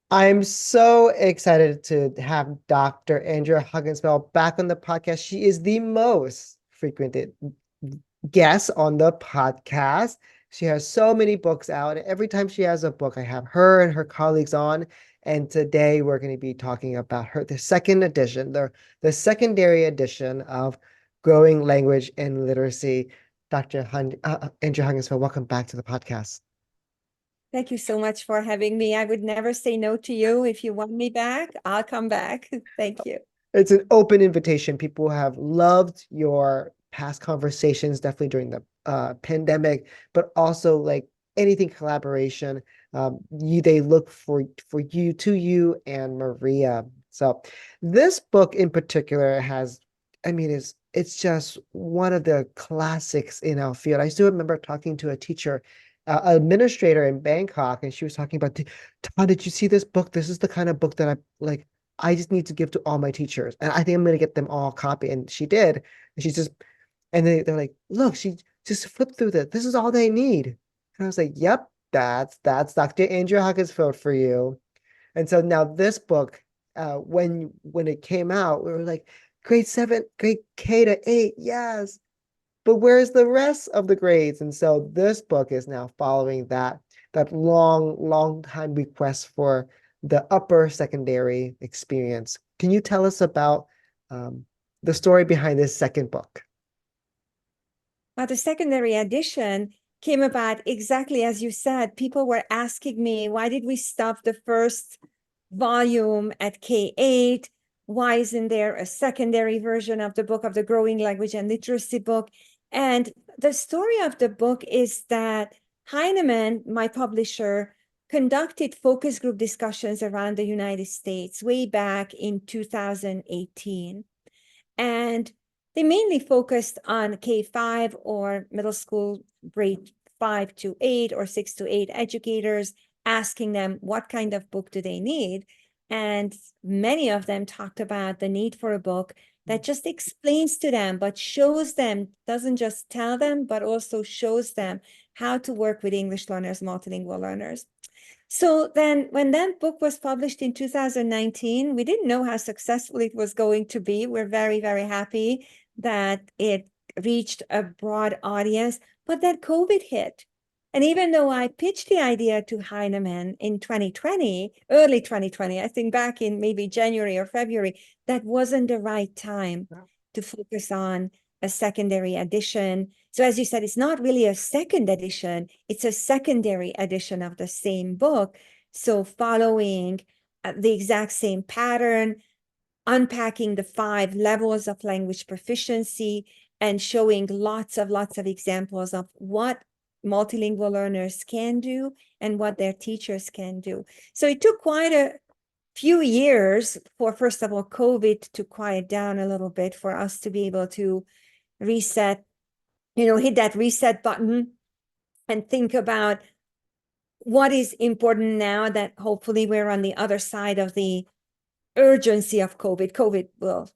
I'm so excited to have Dr. Andrea Honigsfeld back on the podcast. She is the most frequented guest on the podcast. She has so many books out. And every time she has a book, I have her and her colleagues on. And today we're going to be talking about the second edition, the secondary edition of Growing Language and Literacy. Andrea Honigsfeld, welcome back to the podcast. Thank you so much for having me. I would never say no to you. If you want me back, I'll come back. Thank you. It's an open invitation. People have loved your past conversations, definitely during the pandemic, but also like anything collaboration. They look for you to you and Maria. So this book in particular has, I mean, it's just one of the classics in our field. I still remember talking to a teacher, administrator in Bangkok, and she was talking about, Todd, did you see this book? This is the kind of book that I just need to give to all my teachers. And I think I'm going to get them all a copy. And she did. And she's just, and they're like, look, she just flipped through that. This is all they need. And I was like, yep, that's Dr. Andrea Hawkinsfield for you. And so now this book, when it came out, we were like, grade 7, grade K to 8, yes. But where's the rest of the grades? And so this book is now following that long time request for the upper secondary experience. Can you tell us about the story behind this second book? The secondary edition came about exactly as you said. People were asking me, why did we stop the first volume at K8? Why isn't there a secondary version of the book, of the Growing Language and Literacy book? And the story of the book is that Heinemann, my publisher, conducted focus group discussions around the United States way back in 2018. And they mainly focused on K-5 or middle school grade 5 to 8 or 6 to 8 educators, asking them what kind of book do they need. And many of them talked about the need for a book that just explains to them, but shows them, doesn't just tell them, but also shows them how to work with English learners, multilingual learners. So then when that book was published in 2019, we didn't know how successful it was going to be. We're very, very happy that it reached a broad audience, but then COVID hit. And even though I pitched the idea to Heinemann in 2020, early 2020, I think back in maybe January or February, that wasn't the right time to focus on a secondary edition. So as you said, it's not really a second edition, it's a secondary edition of the same book. So following the exact same pattern, unpacking the 5 levels of language proficiency and showing lots of examples of what multilingual learners can do and what their teachers can do. So it took quite a few years for, first of all, COVID to quiet down a little bit for us to be able to reset, hit that reset button and think about what is important now that hopefully we're on the other side of the urgency of COVID. COVID will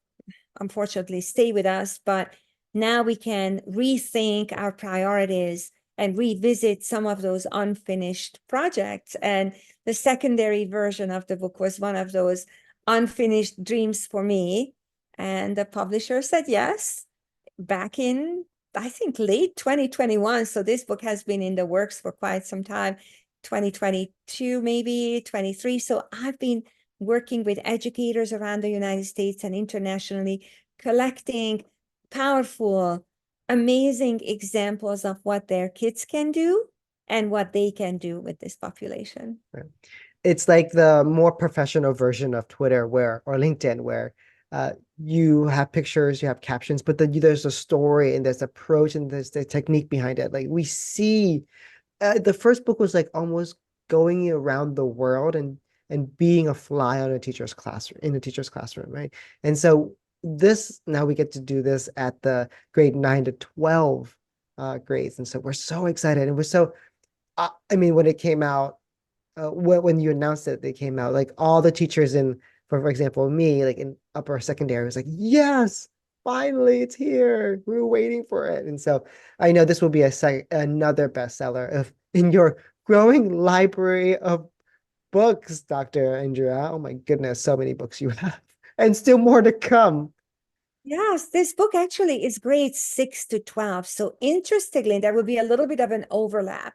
unfortunately stay with us, but now we can rethink our priorities and revisit some of those unfinished projects. And the secondary version of the book was one of those unfinished dreams for me. And the publisher said yes back in, I think, late 2021. So this book has been in the works for quite some time, 2022, maybe 23. So I've been working with educators around the United States and internationally, collecting powerful, amazing examples of what their kids can do and what they can do with this population. It's like the more professional version of Twitter or LinkedIn where you have pictures, you have captions, but then there's a story and there's approach and there's the technique behind it. Like we see the first book was like almost going around the world and being a fly on a teacher's classroom in a teacher's classroom, right? And so this now we get to do this at the grade 9 to 12 grades, and so we're so excited and we're so. I mean, when it came out, when you announced that they came out, like all the teachers for example, me, like in upper secondary, was like, yes, finally, it's here. We were waiting for it. And so I know this will be another bestseller of in your growing library of books, Dr. Andrea. Oh my goodness, so many books you have, and still more to come. Yes, this book actually is grades 6 to 12. So interestingly, there will be a little bit of an overlap.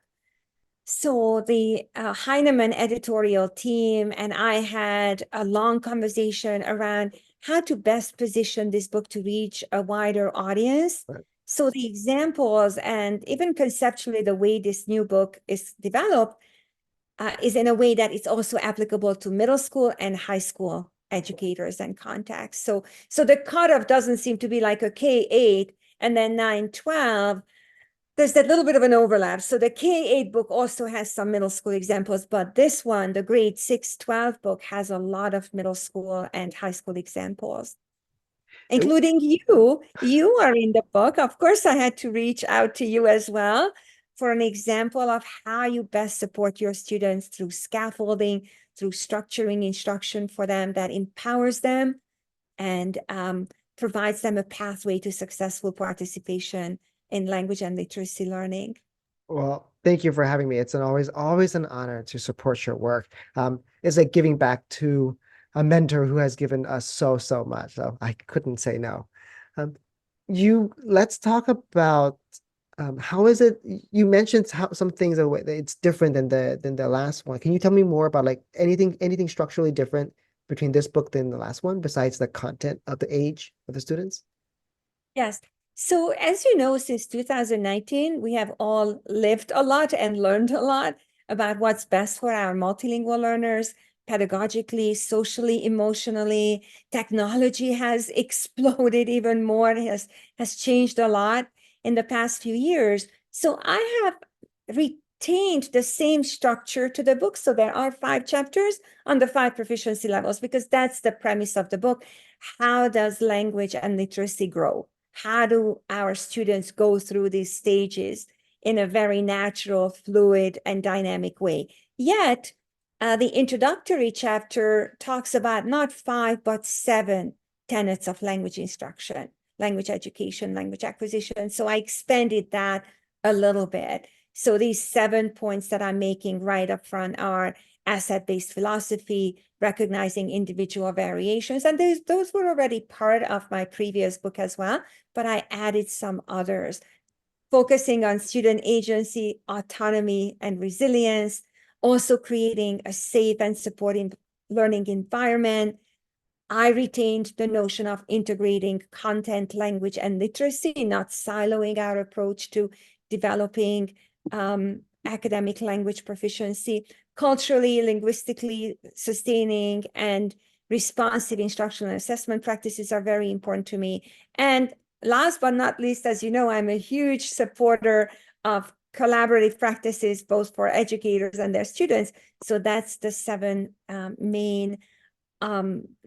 So the Heinemann editorial team and I had a long conversation around how to best position this book to reach a wider audience. Right. So the examples and even conceptually the way this new book is developed is in a way that it's also applicable to middle school and high school educators and contacts. So the cutoff doesn't seem to be like a K-8 and then 9-12. There's that little bit of an overlap. So the K-8 book also has some middle school examples, but this one, the grade 6-12 book, has a lot of middle school and high school examples, It- including you. You are in the book. Of course, I had to reach out to you as well for an example of how you best support your students through scaffolding, through structuring instruction for them that empowers them and provides them a pathway to successful participation in language and literacy learning. Well, thank you for having me. It's always an honor to support your work. It's like giving back to a mentor who has given us so much. So I couldn't say no. Um, let's talk about how is it you mentioned how some things are it's different than the last one. Can you tell me more about like anything structurally different between this book than the last one besides the content of the age of the students? Yes. So as you know, since 2019, we have all lived a lot and learned a lot about what's best for our multilingual learners, pedagogically, socially, emotionally. Technology has exploded even more, has changed a lot in the past few years. So I have retained the same structure to the book. So there are 5 chapters on the 5 proficiency levels, because that's the premise of the book. How does language and literacy grow? How do our students go through these stages in a very natural, fluid, and dynamic way? Yet, the introductory chapter talks about not 5, but 7 tenets of language instruction, language education, language acquisition. So I expanded that a little bit. So these 7 points that I'm making right up front are asset-based philosophy, recognizing individual variations. And those were already part of my previous book as well, but I added some others, focusing on student agency, autonomy, and resilience, also creating a safe and supporting learning environment. I retained the notion of integrating content, language, and literacy, not siloing our approach to developing academic language proficiency. Culturally, linguistically sustaining and responsive instructional and assessment practices are very important to me. And last but not least, as you know, I'm a huge supporter of collaborative practices, both for educators and their students. So that's the 7 main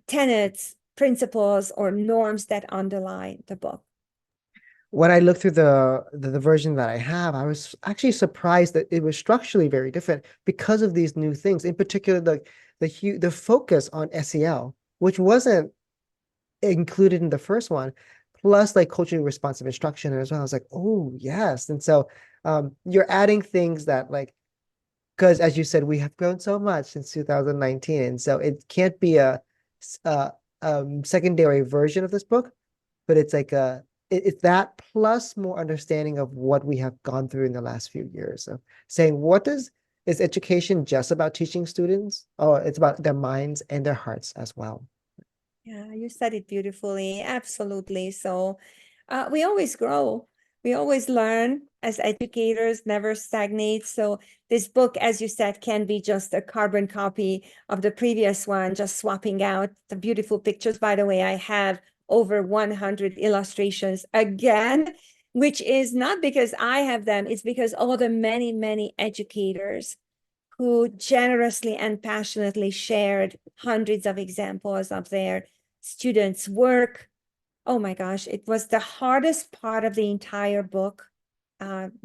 tenets, principles, or norms that underlie the book. When I looked through the version that I have, I was actually surprised that it was structurally very different because of these new things. In particular, the focus on SEL, which wasn't included in the first one, plus like culturally responsive instruction as well. I was like, oh yes. And so you're adding things that like because as you said, we have grown so much since 2019, and so it can't be a secondary version of this book, but it's like it's that plus more understanding of what we have gone through in the last few years. So saying is education just about teaching students? Oh, it's about their minds and their hearts as well. Yeah, you said it beautifully. Absolutely. So we always grow. We always learn as educators, never stagnate. So this book, as you said, can be just a carbon copy of the previous one, just swapping out the beautiful pictures. By the way, I have over 100 illustrations again, which is not because I have them, it's because all the many educators who generously and passionately shared hundreds of examples of their students' work. Oh my gosh, it was the hardest part of the entire book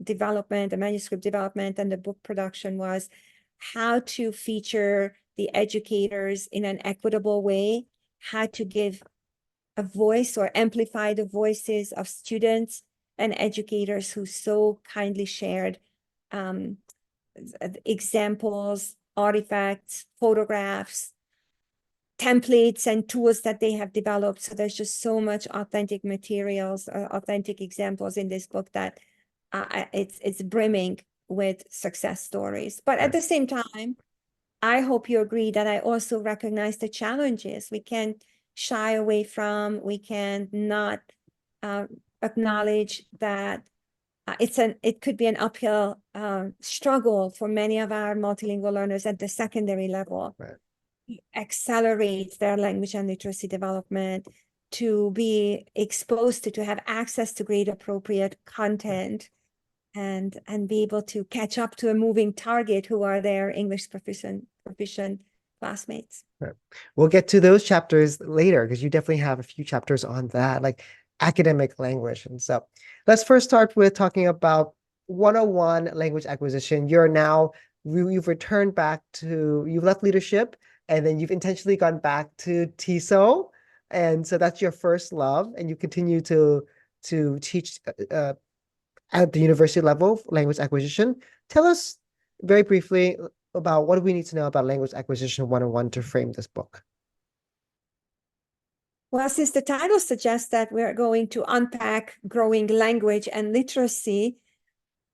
development, the manuscript development, and the book production was how to feature the educators in an equitable way, how to give a voice or amplify the voices of students and educators who so kindly shared examples artifacts, photographs, templates and tools that they have developed. So there's just so much authentic materials, authentic examples in this book that it's brimming with success stories. But at the same time, I hope you agree that I also recognize the challenges. We can't shy away from, we can not acknowledge that it could be an uphill struggle for many of our multilingual learners at the secondary level. Right. Accelerate their language and literacy development, to be exposed to have access to grade appropriate content, and be able to catch up to a moving target who are their English proficient classmates. Right. We'll get to those chapters later because you definitely have a few chapters on that, like academic language. And so let's first start with talking about 101 language acquisition. You've returned back to, you've left leadership and then you've intentionally gone back to TESOL. And so that's your first love, and you continue to teach at the university level, language acquisition. Tell us very briefly about what do we need to know about language acquisition 101 to frame this book. Well, since the title suggests that we're going to unpack growing language and literacy,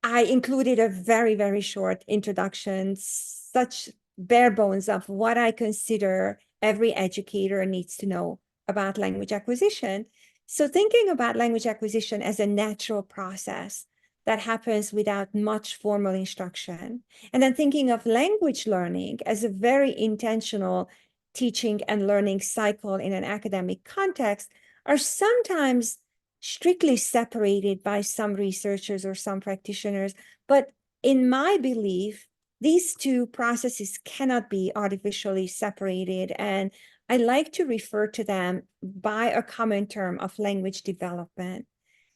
I included a very, very short introduction, such bare bones of what I consider every educator needs to know about language acquisition. So thinking about language acquisition as a natural process that happens without much formal instruction, and then thinking of language learning as a very intentional teaching and learning cycle in an academic context, are sometimes strictly separated by some researchers or some practitioners. But in my belief, these two processes cannot be artificially separated. And I like to refer to them by a common term of language development.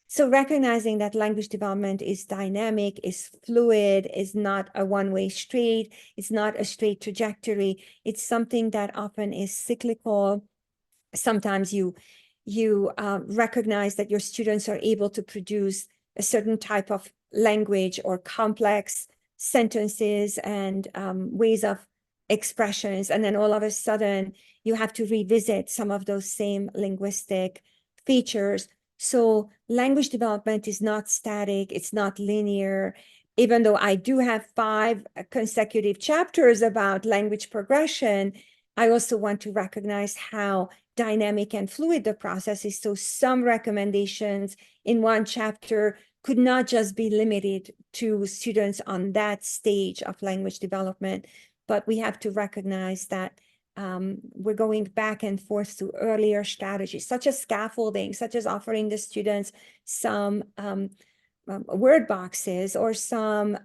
So recognizing that language development is dynamic, is fluid, is not a one-way street, it's not a straight trajectory. It's something that often is cyclical. Sometimes you recognize that your students are able to produce a certain type of language or complex sentences and ways of expressions. And then all of a sudden, you have to revisit some of those same linguistic features. So language development is not static, it's not linear. Even though I do have 5 consecutive chapters about language progression, I also want to recognize how dynamic and fluid the process is. So some recommendations in one chapter could not just be limited to students on that stage of language development, but we have to recognize that we're going back and forth to earlier strategies, such as scaffolding, such as offering the students some word boxes or some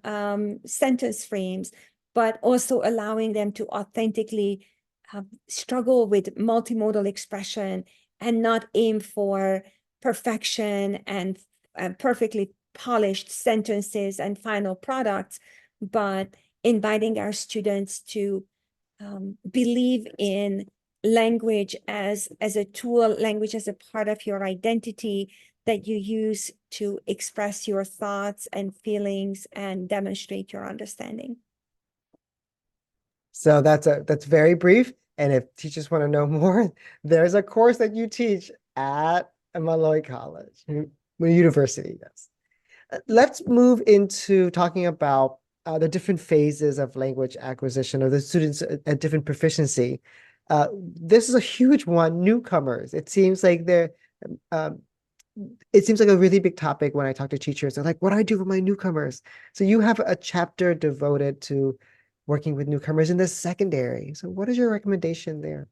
sentence frames, but also allowing them to authentically struggle with multimodal expression and not aim for perfection and perfectly polished sentences and final products, but inviting our students to believe in language as a tool, language as a part of your identity that you use to express your thoughts and feelings and demonstrate your understanding. So that's very brief. And if teachers want to know more, there's a course that you teach at Malloy College, University, yes. Let's move into talking about the different phases of language acquisition or the students at different proficiency. This is a huge one, newcomers. Um, it seems like a really big topic when I talk to teachers. They're like, what do I do with my newcomers? So you have a chapter devoted to working with newcomers in the secondary. So what is your recommendation there?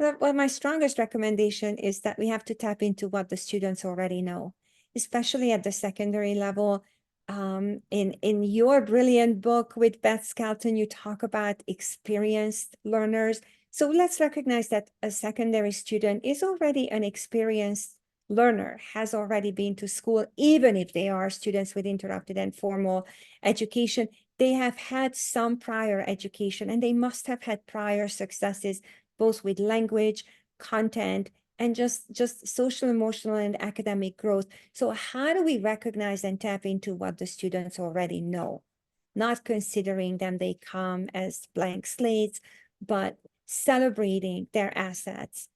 Well, my strongest recommendation is that we have to tap into what the students already know, especially at the secondary level. In your brilliant book with Beth Skelton, you talk about experienced learners. So let's recognize that a secondary student is already an experienced learner, has already been to school, even if they are students with interrupted and formal education. They have had some prior education and they must have had prior successes, both with language, content, and just social, emotional, and academic growth. So how do we recognize and tap into what the students already know? not considering them they come as blank slates, but celebrating their assets,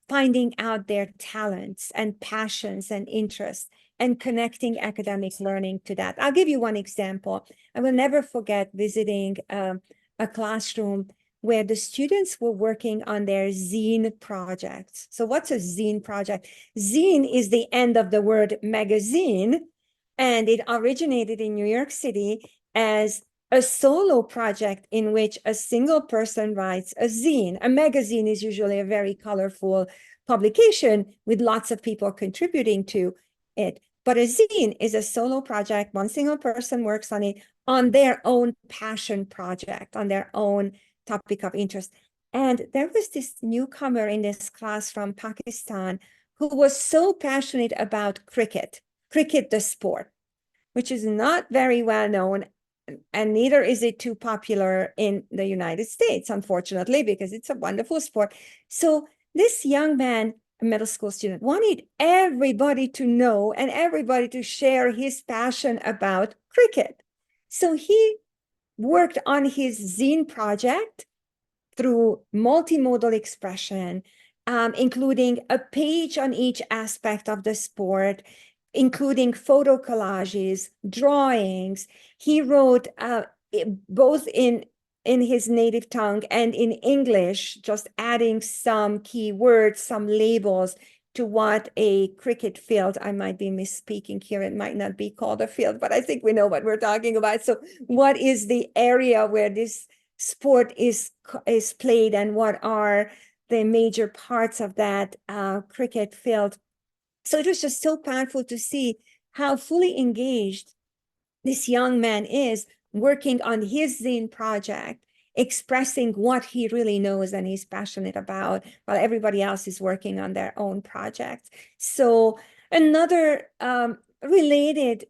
finding out their talents and passions and interests, and connecting academic learning to that. I'll give you one example. I will never forget visiting a classroom where the students were working on their zine projects. So what's a zine project? Zine is the end of the word magazine, and it originated in New York City as a solo project in which a single person writes a zine. A magazine is usually a very colorful publication with lots of people contributing to it. But a zine is a solo project. One single person works on it on their own passion project, on their own topic of interest. And there was this newcomer in this class from Pakistan who was so passionate about cricket the sport, which is not very well known, and neither is it too popular in the United States, unfortunately, because it's a wonderful sport. So this young man, a middle school student, wanted everybody to know and everybody to share his passion about cricket. So he worked on his zine project through multimodal expression, including a page on each aspect of the sport, including photo collages, drawings. He wrote both in his native tongue and in English, just adding some key words, some labels to what a cricket field, I might be misspeaking here, it might not be called a field, but I think we know what we're talking about. So what is the area where this sport is played, and what are the major parts of that cricket field? So it was just so powerful to see how fully engaged this young man is working on his zine project, expressing what he really knows and he's passionate about, while everybody else is working on their own projects. So another related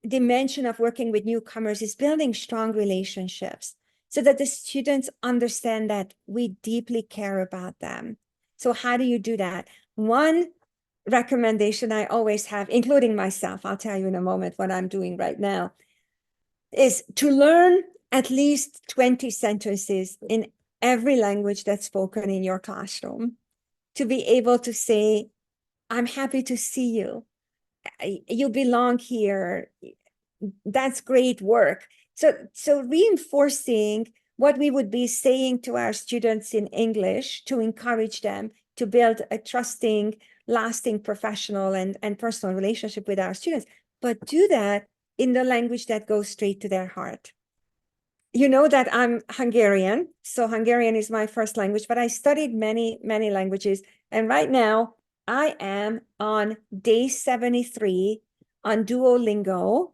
dimension of working with newcomers is building strong relationships so that the students understand that we deeply care about them. So how do you do that? One recommendation I always have, including myself, I'll tell you in a moment what I'm doing right now, is to learn at least 20 sentences in every language that's spoken in your classroom, to be able to say, I'm happy to see you. You belong here. That's great work. So reinforcing what we would be saying to our students in English to encourage them to build a trusting, lasting professional and personal relationship with our students, but do that in the language that goes straight to their heart. You know that I'm Hungarian, so Hungarian is my first language, but I studied many, many languages. And right now I am on day 73 on Duolingo,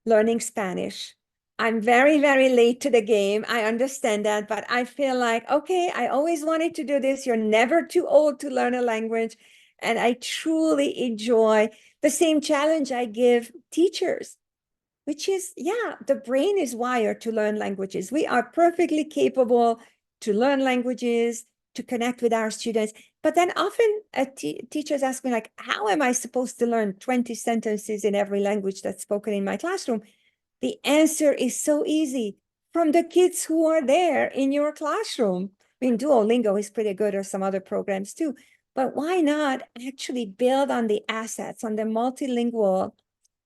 learning Spanish. I'm very, very late to the game. I understand that, but I feel like, okay, I always wanted to do this. You're never too old to learn a language. And I truly enjoy the same challenge I give teachers, which is, yeah, the brain is wired to learn languages. We are perfectly capable to learn languages, to connect with our students. But then often teachers ask me, like, how am I supposed to learn 20 sentences in every language that's spoken in my classroom? The answer is so easy, from the kids who are there in your classroom. I mean, Duolingo is pretty good, or some other programs too. But why not actually build on the assets, on the multilingual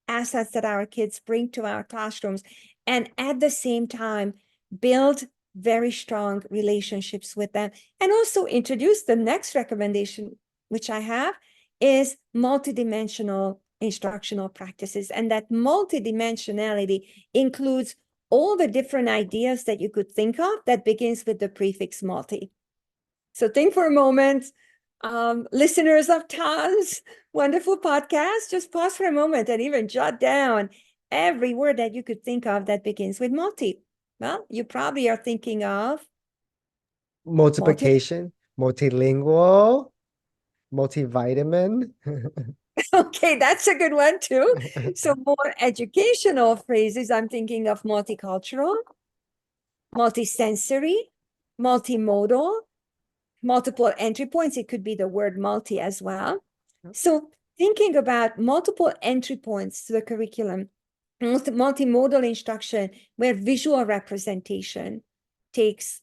assets that our kids bring to our classrooms, and at the same time build very strong relationships with them, and also introduce the next recommendation, which I have, is multidimensional instructional practices. And that multidimensionality includes all the different ideas that you could think of that begins with the prefix multi. So think for a moment, listeners of Tom's wonderful podcast, just pause for a moment and even jot down every word that you could think of that begins with multi. Well, you probably are thinking of multi. Multiplication, multilingual, multivitamin. Okay, that's a good one too. So more educational phrases, I'm thinking of multicultural, multisensory, multimodal, multiple entry points. It could be the word multi as well. So thinking about multiple entry points to the curriculum multimodal instruction where visual representation takes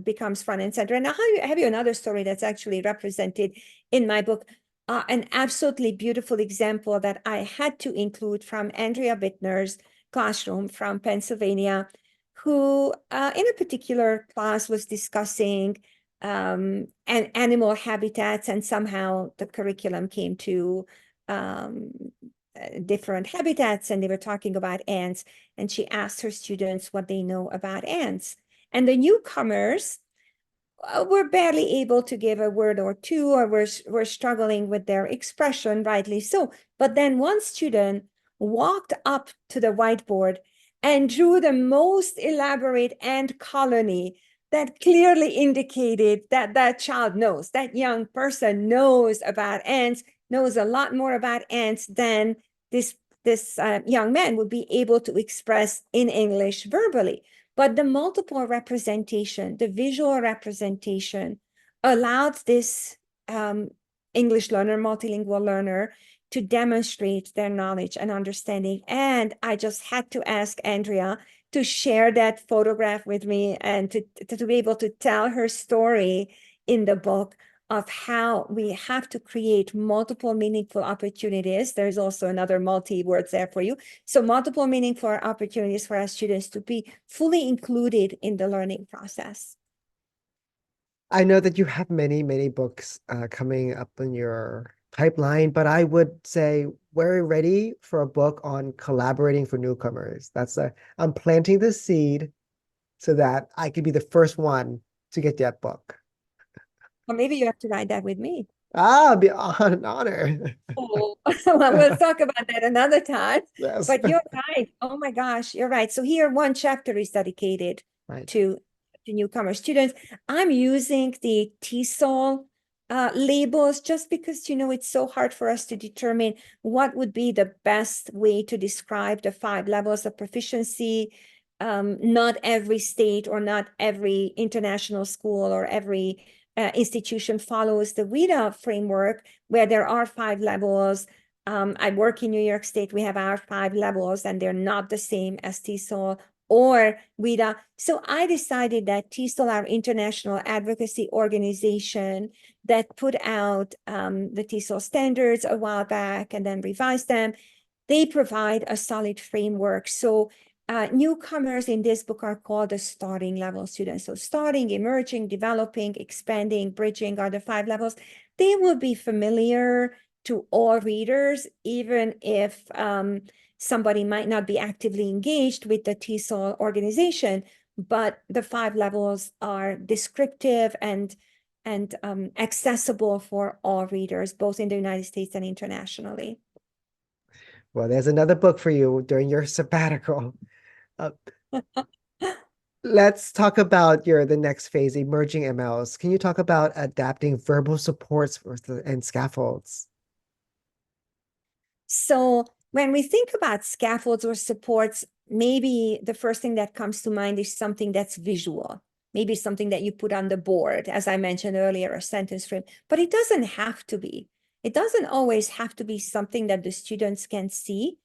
becomes front and center. And I have you another story that's actually represented in my book, an absolutely beautiful example that I had to include from Andrea Bittner's classroom from Pennsylvania, who in a particular class was discussing animal habitats, and somehow the curriculum came to different habitats, and they were talking about ants, and she asked her students what they know about ants. And the newcomers were barely able to give a word or two, or were struggling with their expression, rightly so. But then one student walked up to the whiteboard and drew the most elaborate ant colony that clearly indicated that that child knows, that young person knows about ants, knows a lot more about ants than this young man would be able to express in English verbally. But the multiple representation, the visual representation, allowed this English learner, multilingual learner, to demonstrate their knowledge and understanding. And I just had to ask Andrea to share that photograph with me, and to be able to tell her story in the book of how we have to create multiple meaningful opportunities. There's also another multi-words there for you. So multiple meaningful opportunities for our students to be fully included in the learning process. I know that you have many, many books coming up in your pipeline, but I would say we're ready for a book on collaborating for newcomers. I'm planting the seed so that I could be the first one to get that book. Or maybe you have to write that with me. Ah, it'd be an honor. Oh, well, we'll talk about that another time. Yes. But you're right. Oh my gosh, you're right. So here, one chapter is dedicated Right. to newcomer students. I'm using the TESOL labels just because, it's so hard for us to determine what would be the best way to describe the 5 levels of proficiency. Not every state or not every international school or every institution follows the WIDA framework, where there are 5 levels. I work in New York State. We have our 5 levels, and they're not the same as TESOL or WIDA. So I decided that TESOL, our international advocacy organization that put out the TESOL standards a while back and then revised them, they provide a solid framework. So newcomers in this book are called the starting level students. So starting, emerging, developing, expanding, bridging are the 5 levels. They will be familiar to all readers, even if somebody might not be actively engaged with the TESOL organization, but the 5 levels are descriptive and accessible for all readers, both in the United States and internationally. Well, there's another book for you during your sabbatical. Uh, let's talk about the next phase, emerging MLs. Can you talk about adapting verbal supports and scaffolds? So when we think about scaffolds or supports, maybe the first thing that comes to mind is something that's visual, maybe something that you put on the board, as I mentioned earlier, a sentence frame, but it doesn't have to be. It doesn't always have to be something that the students can see.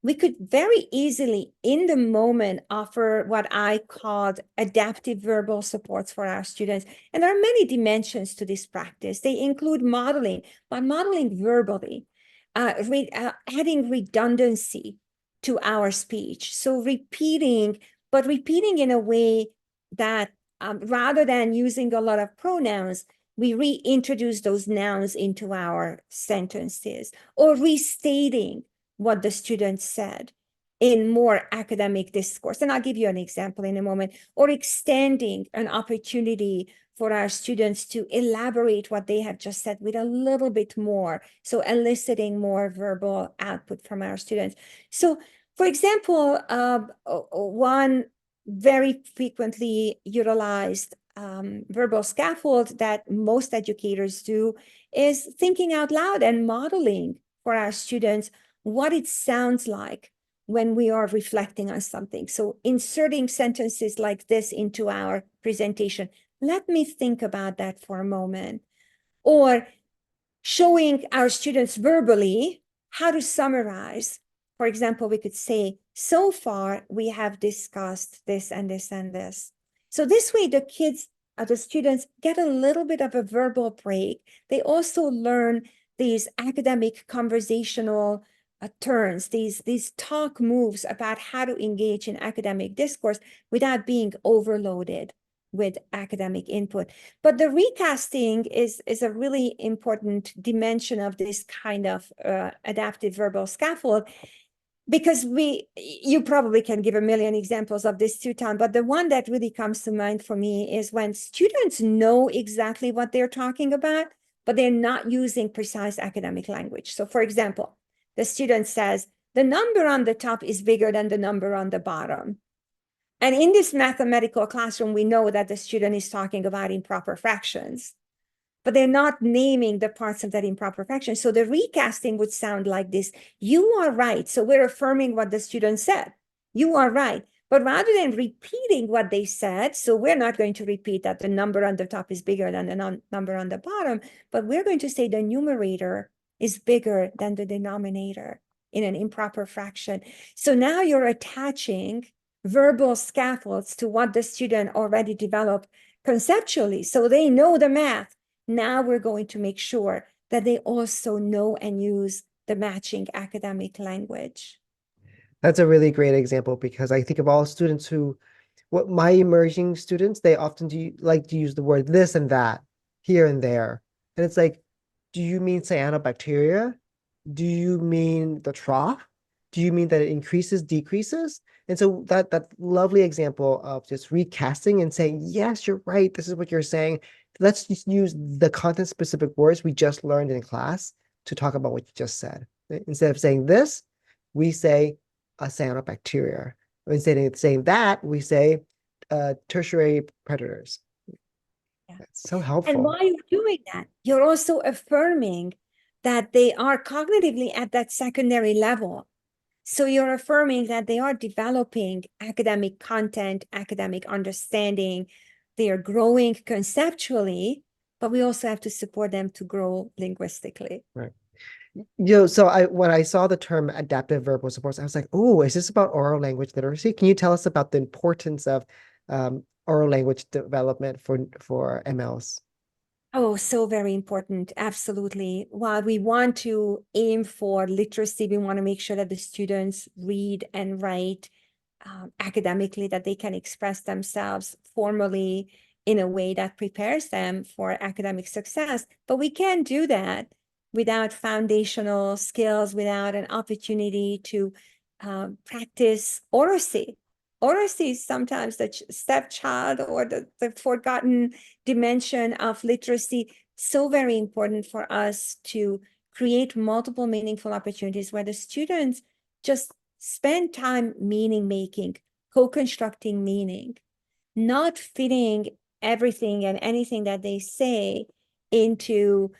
We could very easily, in the moment, offer what I called adaptive verbal supports for our students. And there are many dimensions to this practice. They include modeling, but modeling verbally, adding redundancy to our speech. So repeating, but repeating in a way that rather than using a lot of pronouns, we reintroduce those nouns into our sentences, or restating what the student said in more academic discourse. And I'll give you an example in a moment, or extending an opportunity for our students to elaborate what they have just said with a little bit more. So eliciting more verbal output from our students. So for example, one very frequently utilized verbal scaffold that most educators do is thinking out loud and modeling for our students what it sounds like when we are reflecting on something. So inserting sentences like this into our presentation. Let me think about that for a moment. Or showing our students verbally how to summarize. For example, we could say, so far we have discussed this and this and this. So this way the kids, the students get a little bit of a verbal break. They also learn these academic conversational turns, these talk moves about how to engage in academic discourse without being overloaded with academic input. But the recasting is a really important dimension of this kind of adaptive verbal scaffold, because you probably can give a million examples of this too, Tom, but the one that really comes to mind for me is when students know exactly what they're talking about, but they're not using precise academic language. So for example, the student says, the number on the top is bigger than the number on the bottom. And in this mathematical classroom, we know that the student is talking about improper fractions, but they're not naming the parts of that improper fraction. So the recasting would sound like this: you are right. So we're affirming what the student said. You are right. But rather than repeating what they said, so we're not going to repeat that the number on the top is bigger than the number on the bottom, but we're going to say the numerator is bigger than the denominator in an improper fraction. So now you're attaching verbal scaffolds to what the student already developed conceptually. So they know the math. Now we're going to make sure that they also know and use the matching academic language. That's a really great example because I think of all students who, what my emerging students, they often like to use the word this and that here and there. And it's like, do you mean cyanobacteria? Do you mean the trough? Do you mean that it increases, decreases? And so that lovely example of just recasting and saying, yes, you're right. This is what you're saying. Let's just use the content specific words we just learned in class to talk about what you just said. Instead of saying this, we say a cyanobacteria. Instead of saying that, we say tertiary predators. Yeah. That's so And helpful. while you're doing that, you're also affirming that they are cognitively at that secondary level. So you're affirming that they are developing academic content, academic understanding, they are growing conceptually, but we also have to support them to grow linguistically. Right. You know, so when I saw the term adaptive verbal supports, I was like, oh, is this about oral language literacy? Can you tell us about the importance of oral language development for MLs? Oh, so very important. Absolutely. While we want to aim for literacy, we want to make sure that the students read and write academically, that they can express themselves formally in a way that prepares them for academic success. But we can't do that without foundational skills, without an opportunity to practice oracy. Oracy is sometimes the stepchild or the forgotten dimension of literacy. So very important for us to create multiple meaningful opportunities where the students just spend time meaning making, co-constructing meaning, not fitting everything and anything that they say into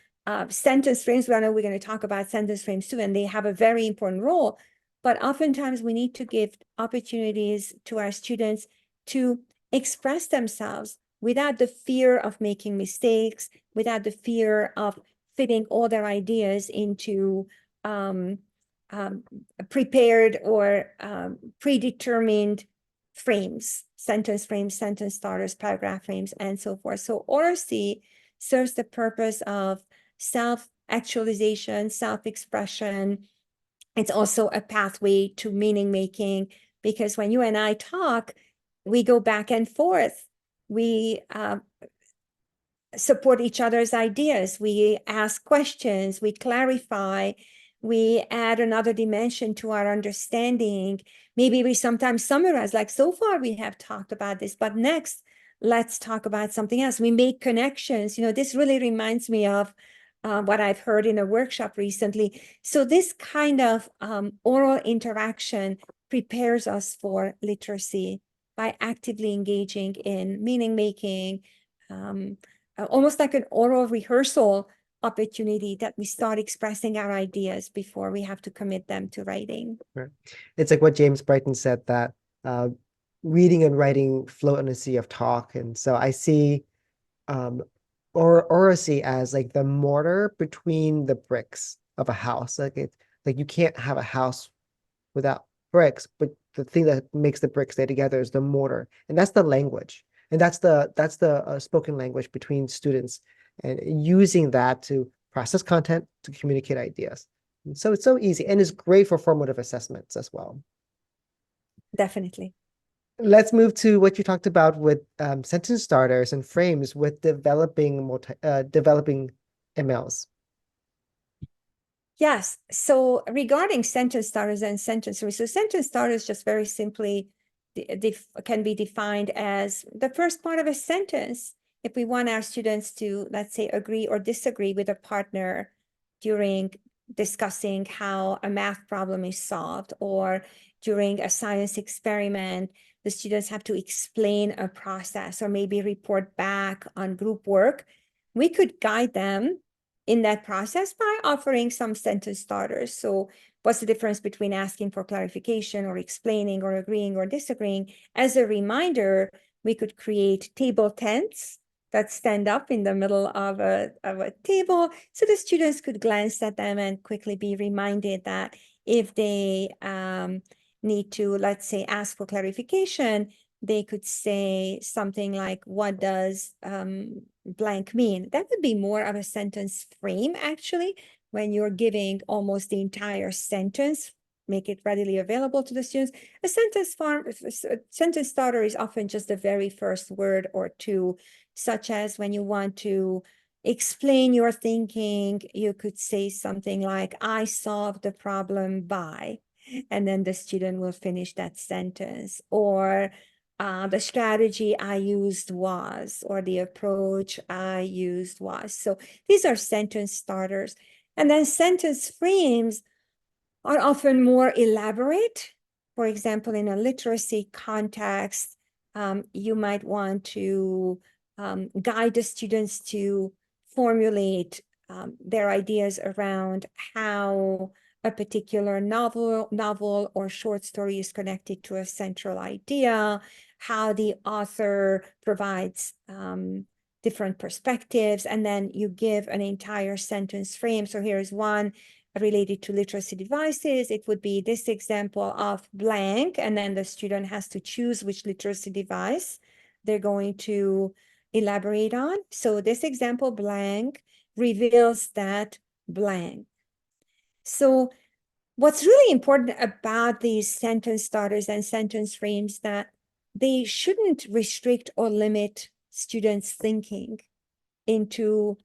sentence frames. I know we're going to talk about sentence frames too, and they have a very important role. But oftentimes we need to give opportunities to our students to express themselves without the fear of making mistakes, without the fear of fitting all their ideas into um, prepared or predetermined frames, sentence starters, paragraph frames, and so forth. So oracy serves the purpose of self-actualization, self-expression. It's also a pathway to meaning making, because when you and I talk, we go back and forth. We support each other's ideas. We ask questions, we clarify, we add another dimension to our understanding. Maybe we sometimes summarize, like, so far we have talked about this, but next, let's talk about something else. We make connections. You know, this really reminds me of what I've heard in a workshop recently. So this kind of oral interaction prepares us for literacy by actively engaging in meaning making, almost like an oral rehearsal opportunity that we start expressing our ideas before we have to commit them to writing. Right. It's like what James Brighton said that uh, reading and writing float in a sea of talk. And so I see um, or oracy as like the mortar between the bricks of a house. Like Like you can't have a house without bricks, but the thing that makes the bricks stay together is the mortar, and that's the language, and that's the spoken language between students, and using that to process content to communicate ideas. And so it's so easy, and it's great for formative assessments as well. Definitely. Let's move to what you talked about with sentence starters and frames with developing MLs. Yes. So regarding sentence starters and sentence frames, so sentence starters just very simply can be defined as the first part of a sentence. If we want our students to, let's say, agree or disagree with a partner during discussing how a math problem is solved, or during a science experiment, the students have to explain a process or maybe report back on group work, we could guide them in that process by offering some sentence starters. So what's the difference between asking for clarification or explaining or agreeing or disagreeing? As a reminder, we could create table tents that stand up in the middle of a table, so the students could glance at them and quickly be reminded that if they need to, let's say, ask for clarification, they could say something like, what does blank mean? That would be more of a sentence frame, actually, when you're giving almost the entire sentence, make it readily available to the students. A sentence starter is often just the very first word or two, such as when you want to explain your thinking, you could say something like, I solved the problem by, and then the student will finish that sentence. Or the strategy I used was, or the approach I used was. So these are sentence starters. And then sentence frames are often more elaborate. For example, in a literacy context, you might want to guide the students to formulate their ideas around how a particular novel or short story is connected to a central idea, how the author provides different perspectives, and then you give an entire sentence frame. So here's one related to literacy devices. It would be this example of blank, and then the student has to choose which literacy device they're going to elaborate on. So this example blank reveals that blank. So what's really important about these sentence starters and sentence frames, that they shouldn't restrict or limit students' thinking into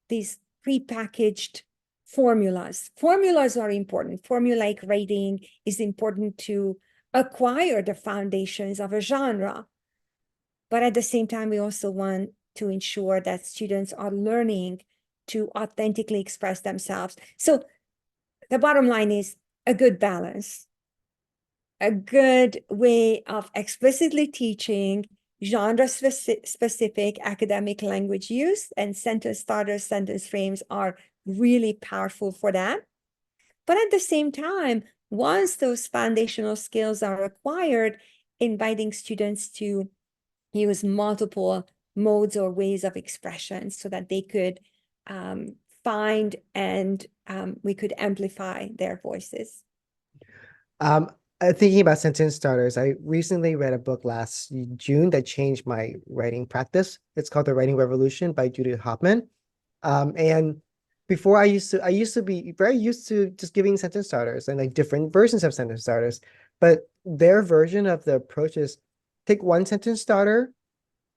these prepackaged formulas. Formulas are important. Formulaic writing is important to acquire the foundations of a genre. But at the same time, we also want to ensure that students are learning to authentically express themselves. So the bottom line is a good balance, a good way of explicitly teaching genre-specific academic language use, and sentence starters, sentence frames are really powerful for that. But at the same time, once those foundational skills are acquired, inviting students to use multiple modes or ways of expression so that they could find and we could amplify their voices. Um, Thinking about sentence starters, I recently read a book last June that changed my writing practice. It's called The Writing Revolution by Judith Hoffman. And before I used to be very used to just giving sentence starters and like different versions of sentence starters. But their version of the approach is take one sentence starter,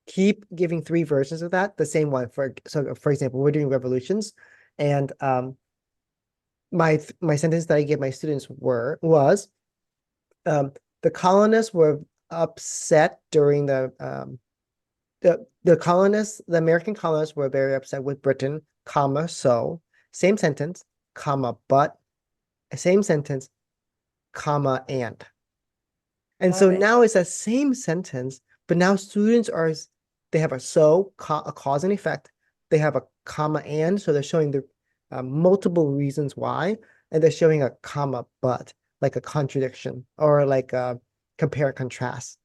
keep giving three versions of that, the same one. For example, we're doing revolutions, and my sentence that I give my students was um, the colonists were upset during the American colonists were very upset with Britain, comma, so same sentence, comma, but same sentence, comma, and. And so Love it. now it's that same sentence, but now students they have a cause and effect. They have a comma and, so they're showing the multiple reasons why, and they're showing a comma but, like a contradiction or like a compare and contrast.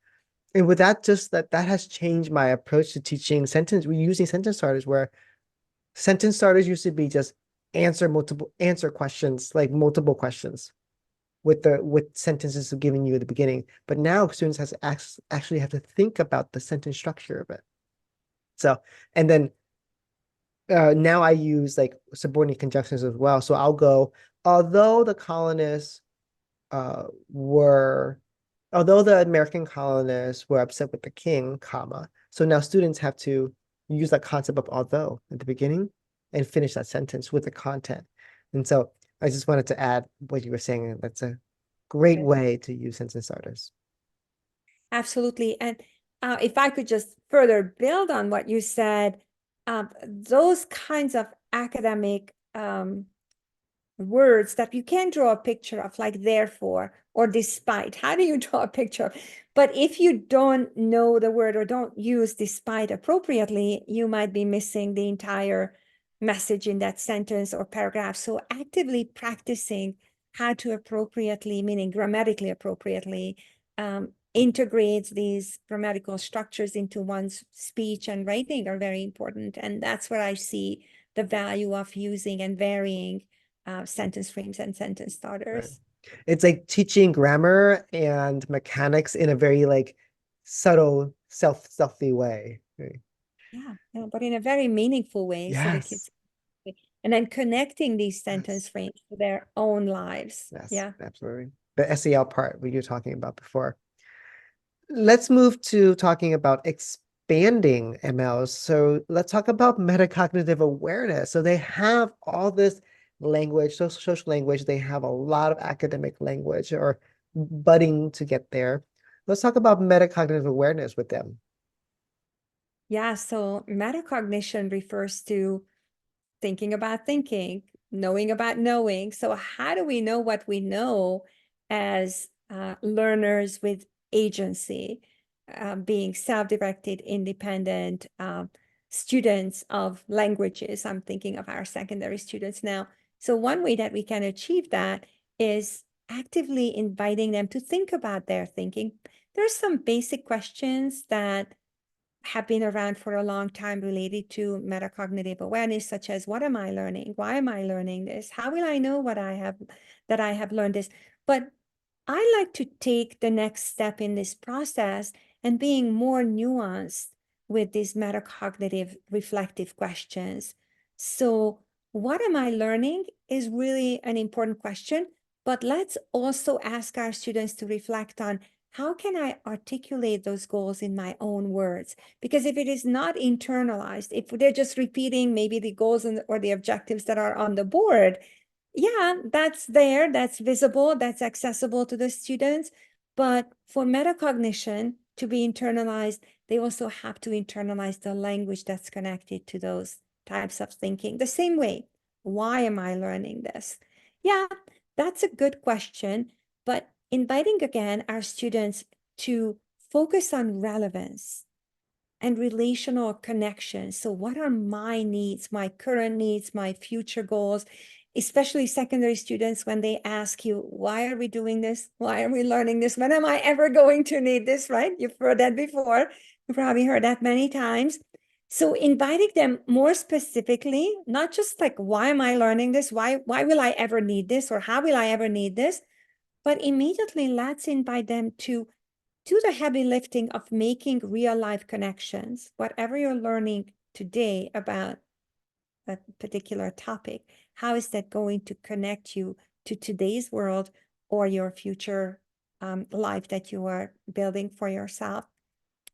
And with that, just that has changed my approach to teaching sentence. We're using sentence starters where sentence starters used to be just answer questions, like multiple questions with sentences giving you at the beginning. But now students actually have to think about the sentence structure of it. So, and then now I use like subordinate conjunctions as well. So I'll go, although the colonists were, although the American colonists were upset with the king, comma. So now students have to use that concept of although at the beginning and finish that sentence with the content. And so I just wanted to add what you were saying. That's a great way to use sentence starters. Absolutely. And if I could just further build on what you said, those kinds of academic words that you can draw a picture of, like therefore or despite. How do you draw a picture? But if you don't know the word or don't use despite appropriately, you might be missing the entire message in that sentence or paragraph. So actively practicing how to appropriately, meaning grammatically appropriately, integrates these grammatical structures into one's speech and writing are very important. And that's where I see the value of using and varying sentence frames and sentence Right. starters. It's like teaching grammar and mechanics in a very like subtle, stealthy way. Right. Yeah, yeah, but in a very meaningful way, so the Yes. kids, and then connecting these Yes. sentence frames to their own lives. Yes, Yeah. absolutely. The SEL part we were talking about before. Let's move to talking about expanding MLs. So let's talk about metacognitive awareness. So they have all this language, social language. They have a lot of academic language or budding to get there. Let's talk about metacognitive awareness with them. Yeah, so metacognition refers to thinking about thinking, knowing about knowing. So how do we know what we know as learners with agency, being self-directed, independent students of languages? I'm thinking of our secondary students now. So one way that we can achieve that is actively inviting them to think about their thinking. There's some basic questions that have been around for a long time related to metacognitive awareness, such as what am I learning? Why am I learning this? How will I know what I have that I have learned this? But I like to take the next step in this process and being more nuanced with these metacognitive reflective questions. So, what am I learning is really an important question, but let's also ask our students to reflect on how can I articulate those goals in my own words? Because if it is not internalized, if they're just repeating maybe the goals or the objectives that are on the board, yeah, that's there, that's visible, that's accessible to the students. But for metacognition to be internalized, they also have to internalize the language that's connected to those types of thinking. The same way, why am I learning this? Yeah, that's a good question. But inviting again our students to focus on relevance and relational connections. So, what are my needs, my current needs, my future goals? Especially secondary students, when they ask you, why are we doing this? Why are we learning this? When am I ever going to need this? Right? You've heard that before. You probably heard that many times. So inviting them more specifically, not just like, why am I learning this? Why will I ever need this? Or how will I ever need this? But immediately let's invite them to do the heavy lifting of making real life connections. Whatever you're learning today about a particular topic, how is that going to connect you to today's world or your future life that you are building for yourself?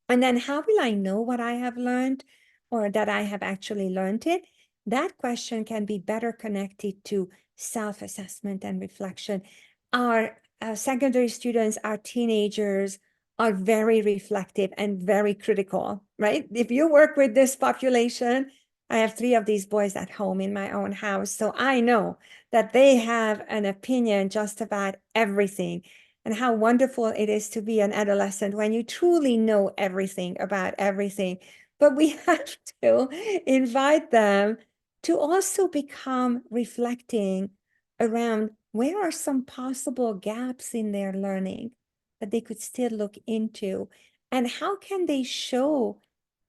And then how will I know what I have learned or that I have actually learned it? That question can be better connected to self-assessment and reflection. Our secondary students, our teenagers are very reflective and very critical, right? If you work with this population, I have 3 of these boys at home in my own house, so I know that they have an opinion just about everything and how wonderful it is to be an adolescent when you truly know everything about everything. But we have to invite them to also become reflecting around where are some possible gaps in their learning that they could still look into, and how can they show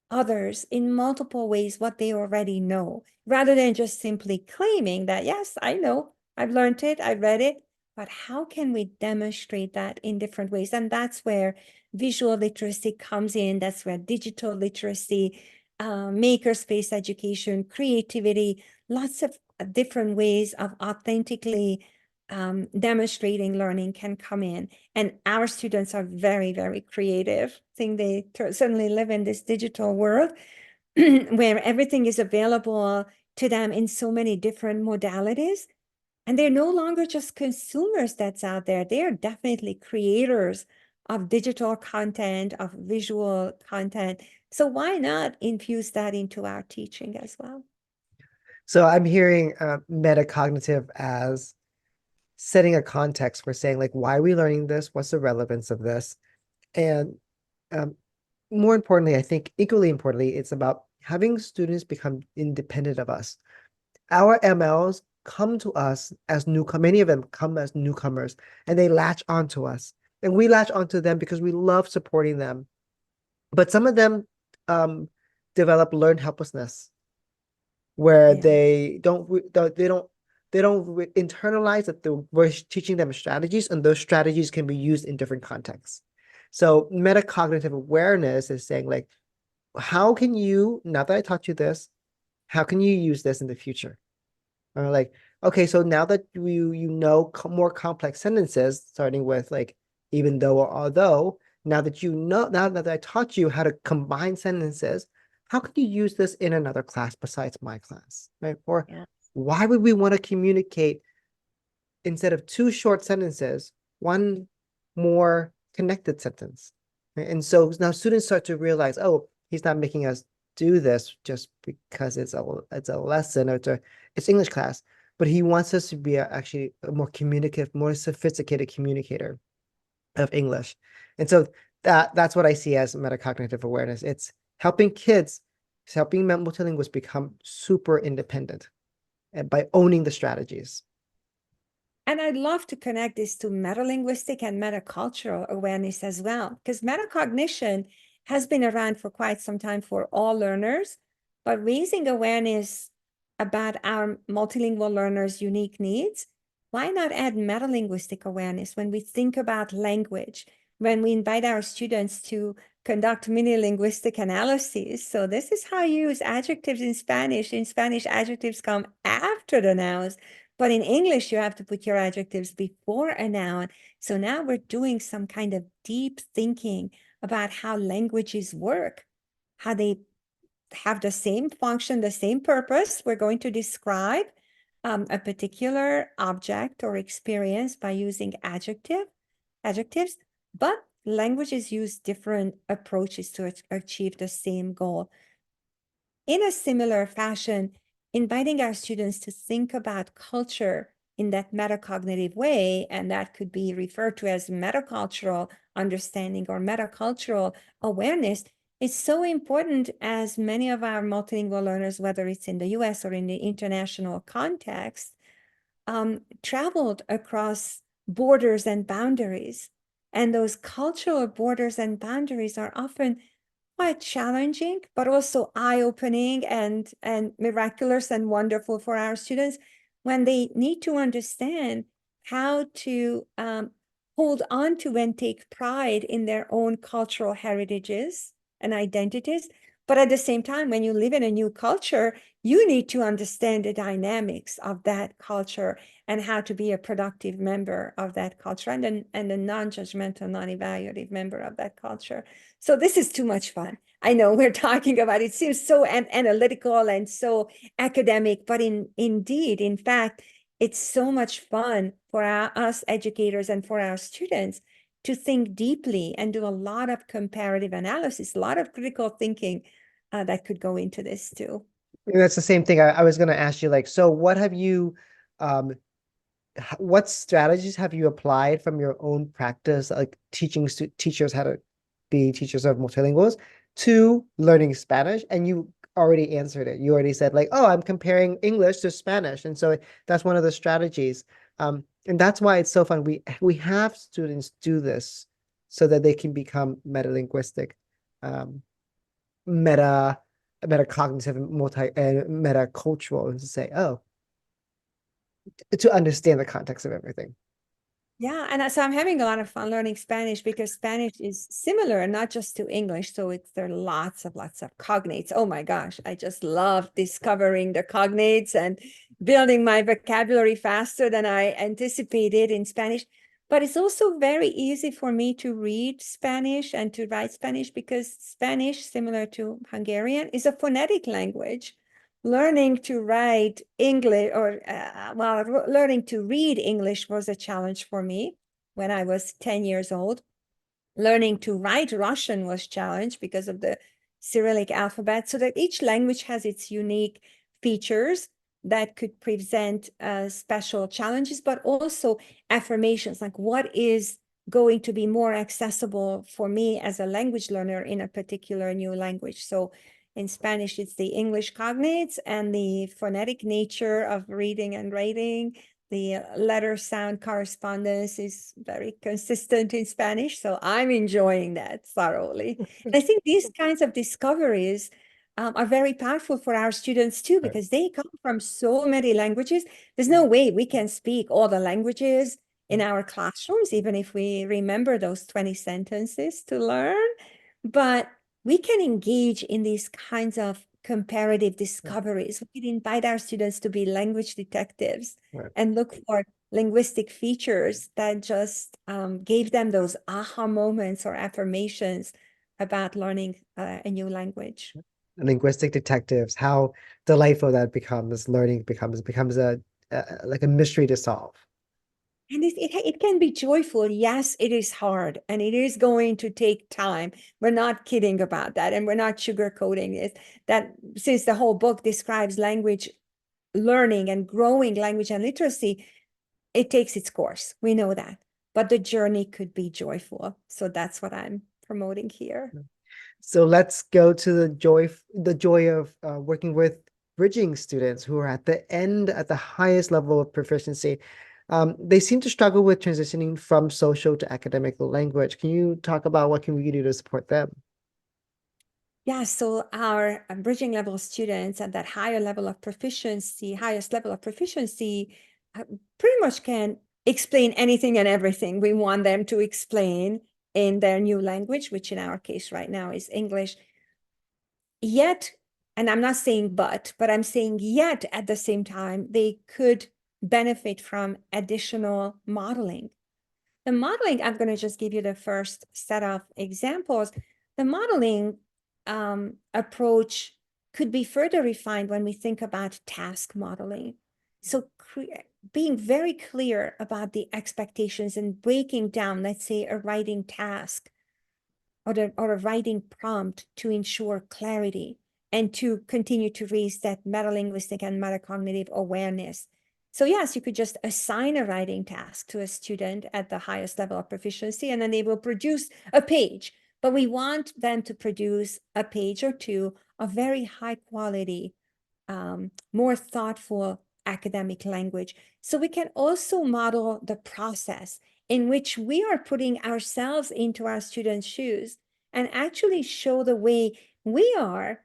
others in multiple ways what they already know, rather than just simply claiming that, yes, I know, I've learned it, I've read it, but how can we demonstrate that in different ways? And that's where visual literacy comes in. That's where digital literacy, makerspace education, creativity, lots of different ways of authentically demonstrating learning can come in. And our students are very, very creative. I think they certainly live in this digital world where everything is available to them in so many different modalities. And they're no longer just consumers that's out there. They are definitely creators of digital content, of visual content. So why not infuse that into our teaching as well? So I'm hearing metacognitive as setting a context for saying like, why are we learning this? What's the relevance of this? And um, more importantly, I think equally importantly, it's about having students become independent of us. Our MLs come to us as newcomers. Many of them come as newcomers, and they latch onto us, and we latch onto them because we love supporting them. But some of them um, develop learned helplessness, where Yeah. they don't internalize that we're teaching them strategies, and those strategies can be used in different contexts. So metacognitive awareness is saying like, how can you, now that I taught you this, how can you use this in the future? Or like, okay, so now that you know more complex sentences, starting with like even though or although, now that you know, now that I taught you how to combine sentences, how can you use this in another class besides my class, right? Or Yeah. why would we want to communicate instead of two short sentences, one more connected sentence? Right? And so now students start to realize, oh, he's not making us do this just because it's a lesson or it's English class, but he wants us to be actually a more communicative, more sophisticated communicator of English. And so that's what I see as metacognitive awareness. It's helping kids, it's helping multilinguals become super independent and by owning the strategies. And I'd love to connect this to metalinguistic and metacultural awareness as well, because metacognition has been around for quite some time for all learners, but raising awareness about our multilingual learners' unique needs, why not add metalinguistic awareness when we think about language, when we invite our students to conduct mini linguistic analyses? So this is how you use adjectives in Spanish. In Spanish, adjectives come after the nouns. But in English, you have to put your adjectives before a noun. So now we're doing some kind of deep thinking about how languages work, how they have the same function, the same purpose. We're going to describe a particular object or experience by using adjectives, but languages use different approaches to achieve the same goal. In a similar fashion, inviting our students to think about culture in that metacognitive way, and that could be referred to as metacultural understanding or metacultural awareness, is so important, as many of our multilingual learners, whether it's in the US or in the international context, traveled across borders and boundaries. And those cultural borders and boundaries are often quite challenging, but also eye-opening and miraculous and wonderful for our students when they need to understand how to hold on to and take pride in their own cultural heritages and identities. But at the same time, when you live in a new culture, you need to understand the dynamics of that culture and how to be a productive member of that culture and a non-judgmental, non-evaluative member of that culture. So this is too much fun. I know we're talking about it seems so analytical and so academic, but indeed, in fact, it's so much fun for us educators and for our students to think deeply and do a lot of comparative analysis, a lot of critical thinking that could go into this too. And that's the same thing I was going to ask you, like, so what have you, um, what strategies have you applied from your own practice, like teaching teachers how to be teachers of multilinguals to learning Spanish? And you already answered it. You already said like, oh, I'm comparing English to Spanish. And so that's one of the strategies. And that's why it's so fun. We have students do this so that they can become metalinguistic. Um, meta metacognitive and multi and metacultural, and to say, oh, to understand the context of everything. Yeah, and so I'm having a lot of fun learning Spanish because Spanish is similar, not just to English. So there are lots of cognates. Oh my gosh, I just love discovering the cognates and building my vocabulary faster than I anticipated in Spanish. But it's also very easy for me to read Spanish and to write Spanish because Spanish, similar to Hungarian, is a phonetic language. Learning to write English or learning to read English was a challenge for me when I was 10 years old. Learning to write Russian was challenge because of the Cyrillic alphabet, so that each language has its unique features that could present special challenges, but also affirmations, like what is going to be more accessible for me as a language learner in a particular new language. So in Spanish, it's the English cognates and the phonetic nature of reading and writing. The letter sound correspondence is very consistent in Spanish, so I'm enjoying that thoroughly. And I think these kinds of discoveries are very powerful for our students too, Right. because they come from so many languages. There's no way we can speak all the languages in our classrooms, even if we remember those 20 sentences to learn. But we can engage in these kinds of comparative discoveries. We can invite our students to be language detectives Right. and look for linguistic features that just gave them those aha moments or affirmations about learning a new language. Linguistic detectives, how delightful that becomes. Learning becomes a like a mystery to solve. And it can be joyful. Yes, it is hard and it is going to take time. We're not kidding about that. And we're not sugarcoating it. That since the whole book describes language learning and growing language and literacy, it takes its course. We know that. But the journey could be joyful. So that's what I'm promoting here. So let's go to the joy of working with bridging students who are at the end, at the highest level of proficiency. They seem to struggle with transitioning from social to academic language. Can you talk about what can we do to support them? Yeah, so our bridging level students at that higher level of proficiency, highest level of proficiency, pretty much can explain anything and everything we want them to explain in their new language, which in our case right now is English. Yet, and I'm not saying but I'm saying yet at the same time, they could benefit from additional modeling. The modeling, I'm going to just give you the first set of examples. The modeling approach could be further refined when we think about task modeling. So being very clear about the expectations and breaking down, let's say, a writing task or a writing prompt to ensure clarity and to continue to raise that metalinguistic and metacognitive awareness. So yes, you could just assign a writing task to a student at the highest level of proficiency, and then they will produce a page. But we want them to produce a page or two of very high quality, more thoughtful academic language. So we can also model the process in which we are putting ourselves into our students' shoes and actually show the way we are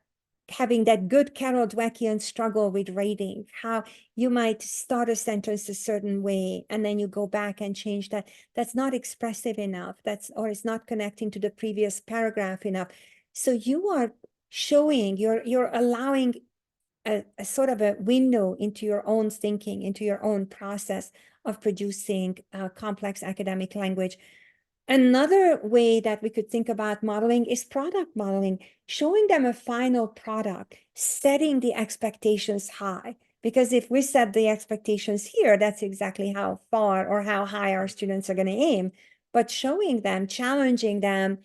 having that good Carol Dweckian struggle with reading, how you might start a sentence a certain way and then you go back and change that. That's not expressive enough. Or it's not connecting to the previous paragraph enough. So you are showing, you're allowing a sort of a window into your own thinking, into your own process of producing complex academic language. Another way that we could think about modeling is product modeling, showing them a final product, setting the expectations high. Because if we set the expectations here, that's exactly how far or how high our students are going to aim. But showing them, challenging them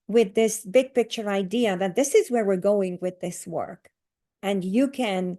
with this big picture idea that this is where we're going with this work. And you can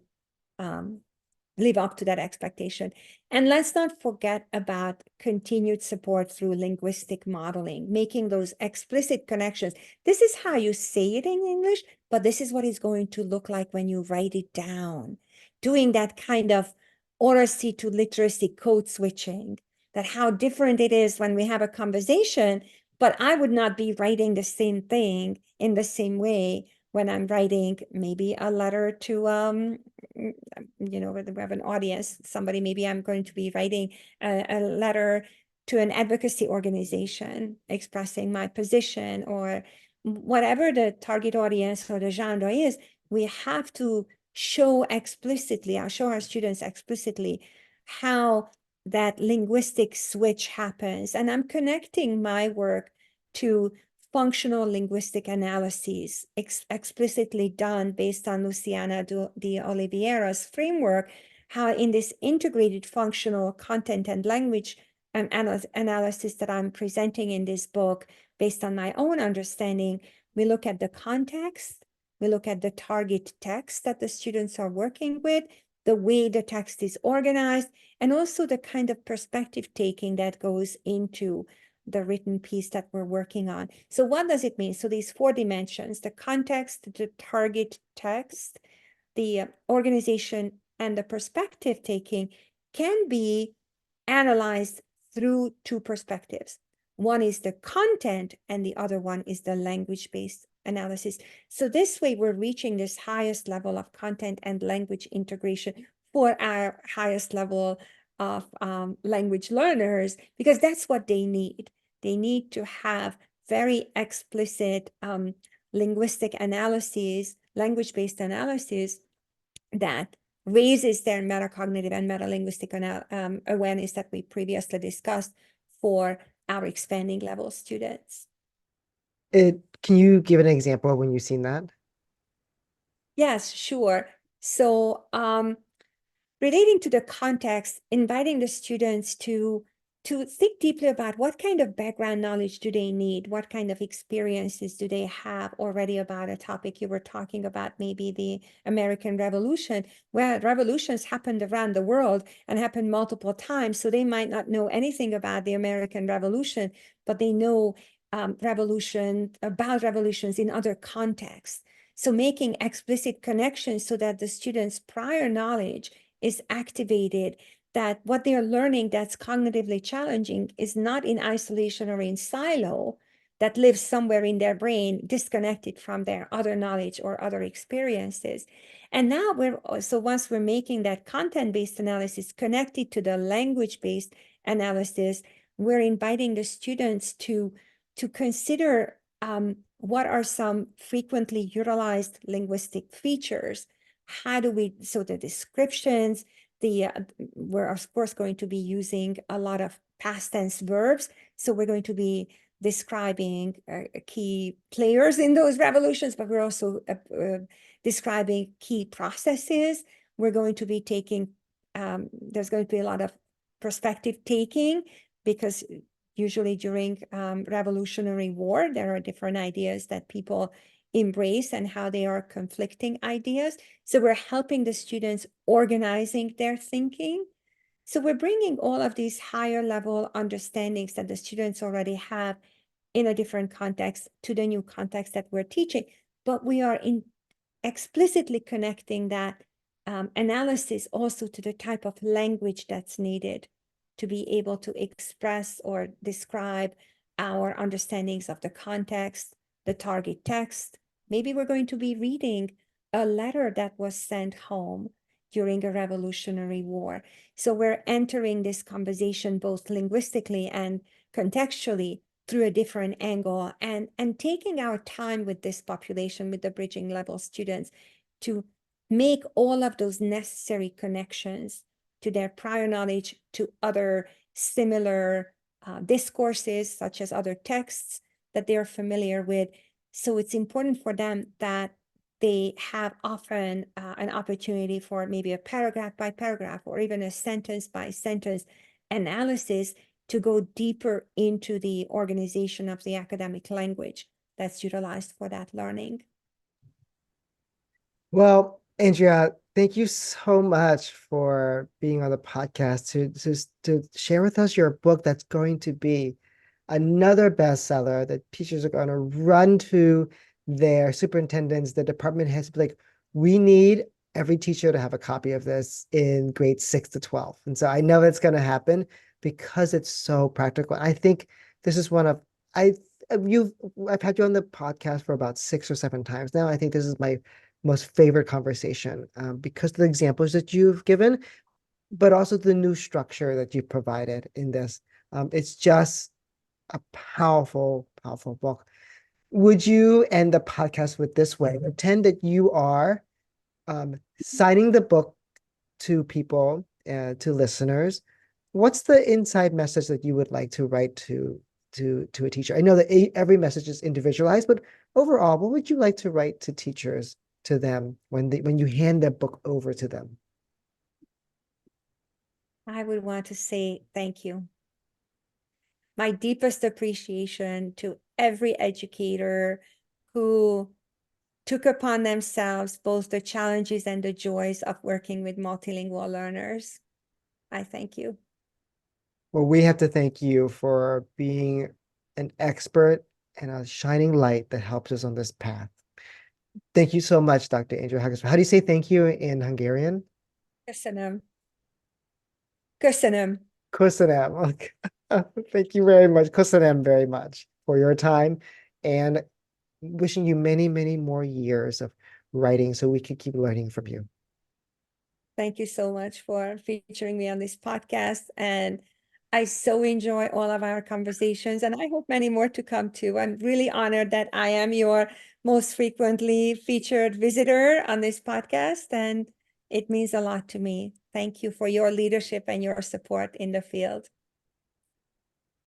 live up to that expectation. And let's not forget about continued support through linguistic modeling, making those explicit connections. This is how you say it in English, but this is what it's going to look like when you write it down. Doing that kind of oracy to literacy code switching, that how different it is when we have a conversation But I would not be writing the same thing in the same way when I'm writing maybe a letter to we have an audience, somebody, maybe I'm going to be writing a letter to an advocacy organization expressing my position, or whatever the target audience or the genre is. We have to show explicitly, I'll show our students explicitly how that linguistic switch happens. And I'm connecting my work to functional linguistic analyses explicitly done based on Luciana de Oliveira's framework, how in this integrated functional content and language analysis that I'm presenting in this book, based on my own understanding, we look at the context, we look at the target text that the students are working with, the way the text is organized, and also the kind of perspective taking that goes into the written piece that we're working on. So what does it mean? So these 4 dimensions, the context, the target text, the organization, and the perspective taking, can be analyzed through 2 perspectives. One is the content and the other one is the language-based analysis. So this way we're reaching this highest level of content and language integration for our highest level of language learners, because that's what they need. They need to have very explicit linguistic analyses, language-based analysis that raises their metacognitive and metalinguistic awareness that we previously discussed for our expanding level students. Can you give an example of when you've seen that? Yes, sure. So relating to the context, inviting the students to think deeply about what kind of background knowledge do they need, what kind of experiences do they have already about a topic. You were talking about maybe the American Revolution, where revolutions happened around the world and happened multiple times, so they might not know anything about the American Revolution, but they know revolutions in other contexts. So making explicit connections so that the students' prior knowledge is activated, that what they're learning that's cognitively challenging is not in isolation or in silo, that lives somewhere in their brain, disconnected from their other knowledge or other experiences. And now once we're making that content-based analysis connected to the language-based analysis, we're inviting the students to consider what are some frequently utilized linguistic features. How do we, so the descriptions, we're of course going to be using a lot of past tense verbs. So we're going to be describing key players in those revolutions, but we're also describing key processes. We're going to be taking, there's going to be a lot of perspective taking, because usually during Revolutionary War, there are different ideas that people embrace and how they are conflicting ideas. So we're helping the students organizing their thinking. So we're bringing all of these higher level understandings that the students already have in a different context to the new context that we're teaching. But we are explicitly connecting that analysis also to the type of language that's needed to be able to express or describe our understandings of the context, the target text. Maybe we're going to be reading a letter that was sent home during a Revolutionary War. So we're entering this conversation both linguistically and contextually through a different angle, and taking our time with this population, with the bridging level students, to make all of those necessary connections to their prior knowledge, to other similar discourses, such as other texts that they're familiar with. So it's important for them that they have often an opportunity for maybe a paragraph by paragraph or even a sentence by sentence analysis to go deeper into the organization of the academic language that's utilized for that learning. Well, Andrea, thank you so much for being on the podcast to share with us your book that's going to be another bestseller that teachers are going to run to their superintendents, the department heads, be like, we need every teacher to have a copy of this in grades 6 to 12. And so I know it's going to happen because it's so practical. I think this is one of I you've I've had you on the podcast for about 6 or 7 times now. I think this is my most favorite conversation because of the examples that you've given, but also the new structure that you've provided in this. It's just a powerful, powerful book. Would you end the podcast with this way? Pretend that you are signing the book to people, to listeners. What's the inside message that you would like to write to a teacher? I know that every message is individualized, but overall, what would you like to write to teachers, to them when you hand the book over to them? I would want to say thank you. My deepest appreciation to every educator who took upon themselves both the challenges and the joys of working with multilingual learners. I thank you. Well, we have to thank you for being an expert and a shining light that helps us on this path. Thank you so much, Dr. Andrea Honigsfeld. How do you say thank you in Hungarian? Köszönöm. Köszönöm. Köszönöm. Okay. Thank you very much. Köszönöm very much for your time and wishing you many, many more years of writing so we can keep learning from you. Thank you so much for featuring me on this podcast. And I so enjoy all of our conversations, and I hope many more to come too. I'm really honored that I am your most frequently featured visitor on this podcast, and it means a lot to me. Thank you for your leadership and your support in the field.